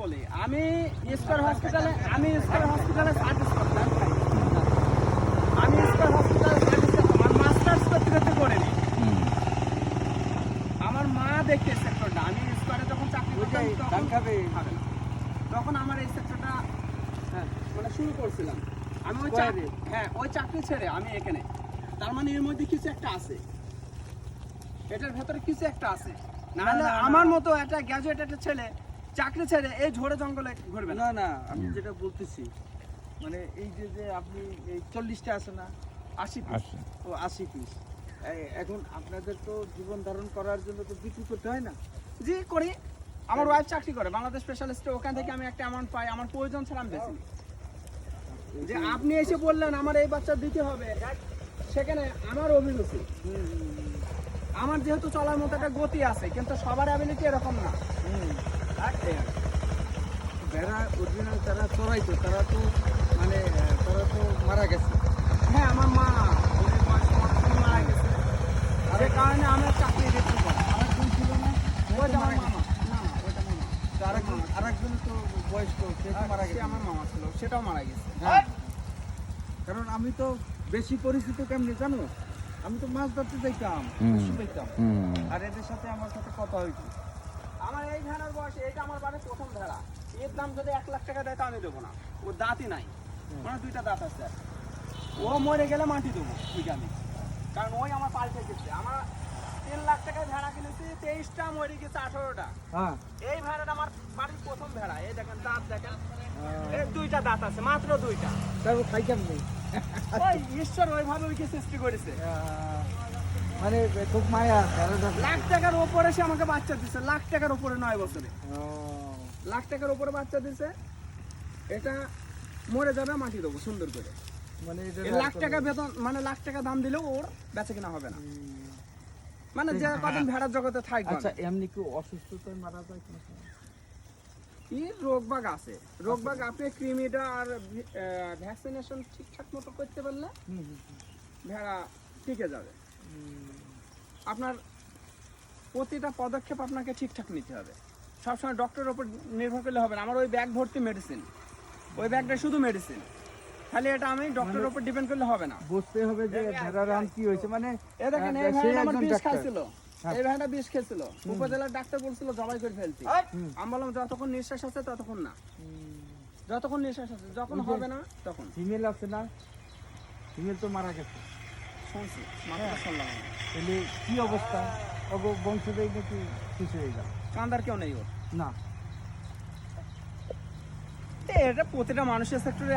বলি, আমি স্কয়ার হসপিটালে সার্ভিস করতাম। আমি স্কয়ার হসপিটালে সার্ভিস করতাম, আমার মাস্টার্স করতে করিনি। আমার মা দেখতে সেক্টরটা, আমি স্কয়ারে যখন চাকরি করতাম তখন আমার এই সেক্টরটা মানে শুরু করছিলাম। আমি ওই চাকরি ছেড়ে আমি এখানে, তার মানে এর মধ্যে কিছু একটা আছে, এটার ভেতরে কিছু একটা আছে। নাহলে আমার মতো একটা গ্র্যাজুয়েট একটা ছেলে চাকরি ছেড়ে এই ঝোড়ে জঙ্গলে ঘুরবে না না, আমি যেটা বলতেছি মানে এই যে আপনি এই 40টা আছে না, 80 পিস, এখন আপনাদের তো জীবন ধারণ করার জন্য তো বিক্রি করতে হয় না? জি করি। আমার ওয়াইফ চাকরি করে বাংলাদেশ স্পেশালিস্টে, ওখান থেকে আমি একটা অ্যামাউন্ট পাই, আমার প্রয়োজন ছাড়া আমি বেশি। যে আপনি এসে বললেন আমার এই বাচ্চা দিতে হবে, সেখানে আমার অভিরুচি, আমার যেহেতু চলার মতো একটা গতি আছে, কিন্তু সবার অ্যাবিলিটি এরকম না। ভেড়া অরিজিনাল যারা চড়াইতো তারা তো মানে তারা তো মারা গেছে। হ্যাঁ, আমার মা মারা গেছে, যে কারণে আমার চাকরি রেখে করা। আরেকজন ছিল না? ওইটা আমার মামা। না ওইটা মামা। তো আরেকজন তো বয়স্ক, সে তো মারা সে গেছে। আমার মামা ছিল, সেটাও মারা গেছে। হ্যাঁ, কারণ আমি তো বেশি পরিচিত কেমনি জানো, আমি তো মাছ ধরতে যাইতাম, বেশি পাইতাম, আর এদের সাথে আমার সাথে কথা হইতো। আমার এই ভেড়ার বয়সে, এটা আমার বাড়ির প্রথম ভেড়া, এর দাম যদি 1 লাখ টাকা দেয় তো আমি দেবো না। ওর দাঁতই নাই, মানে 2টা দাঁত আছে। ও মরে গেলে মাটি দেবো ওইটা আমি, কারণ ওই আমার পাল্টে গেছে। আমার 3 লাখ টাকায় ভেড়া কিনেছি, 23টা মরে গেছে, 18টা। হ্যাঁ, এই ভেড়াটা আমার বাড়ির প্রথম ভেড়া। এই দেখেন দাঁত, দেখেন এই 2টা দাঁত আছে, মাত্র 2টা। তারপর খাই কেমনি? ওই ঈশ্বর ওইভাবে ওইকে সৃষ্টি করেছে। মানে খুব মায়া। লাখ টাকার উপরে সে আমাকে বাচ্চা দিচ্ছে, লাখ টাকার উপরে 9 বছরে লাখ টাকার উপরে বাচ্চা দিছে। এটা মরে যাবে, মাটি দেবো সুন্দর করে। মানে লাখ টাকা বেতন, মানে লাখ টাকা দাম দিলেও ওর বেচা কিনা হবে না। মানে যে কদিন ভেড়ার জগতে থাকবে। আচ্ছা, এমনি কি অসুস্থতায় মারা যায় কোনো সময়? কি রোগবাগ আছে, রোগবাগ আপনি কৃমিটা আর ভ্যাকসিনেশন ঠিকঠাক মতো করতে পারলে ভেড়া টিকে যাবে। আপনার প্রতিটা পদক্ষেপ আপনাকে ঠিকঠাক নিতে হবে, সবসময় ডক্টরের উপর নির্ভর করলে হবে না। আমার ওই ব্যাগ ভর্তি মেডিসিন, ওই ব্যাগটা শুধু মেডিসিন, খালি এটা আমি ডক্টরের উপর ডিপেন্ড করলে হবে না। বুঝতে হবে যে ভেড়ার রান কি হয়েছে। মানে এই দেখেন, এই ভেড়াটা আমার বিষ খাইছিল, এই ভেড়াটা বিষ খেয়েছিল, উপজেলার ডাক্তার বলছিল জবাই করে ফেলতে। আমি বললাম যতক্ষণ নিঃশ্বাস আছে ততক্ষণ না, যতক্ষণ নিঃশ্বাস আছে, যখন হবে না তখন। ফিমেল আছে না? ফিমেল তো মারা গেছে শুনছি, মাথাটা শুনলাম। তাহলে কি অবস্থা? বংশটাই নাকি শেষ হয়ে গেল? কান্দার কেউ নেই ওর না, এটা প্রতিটা মানুষের সেক্টরে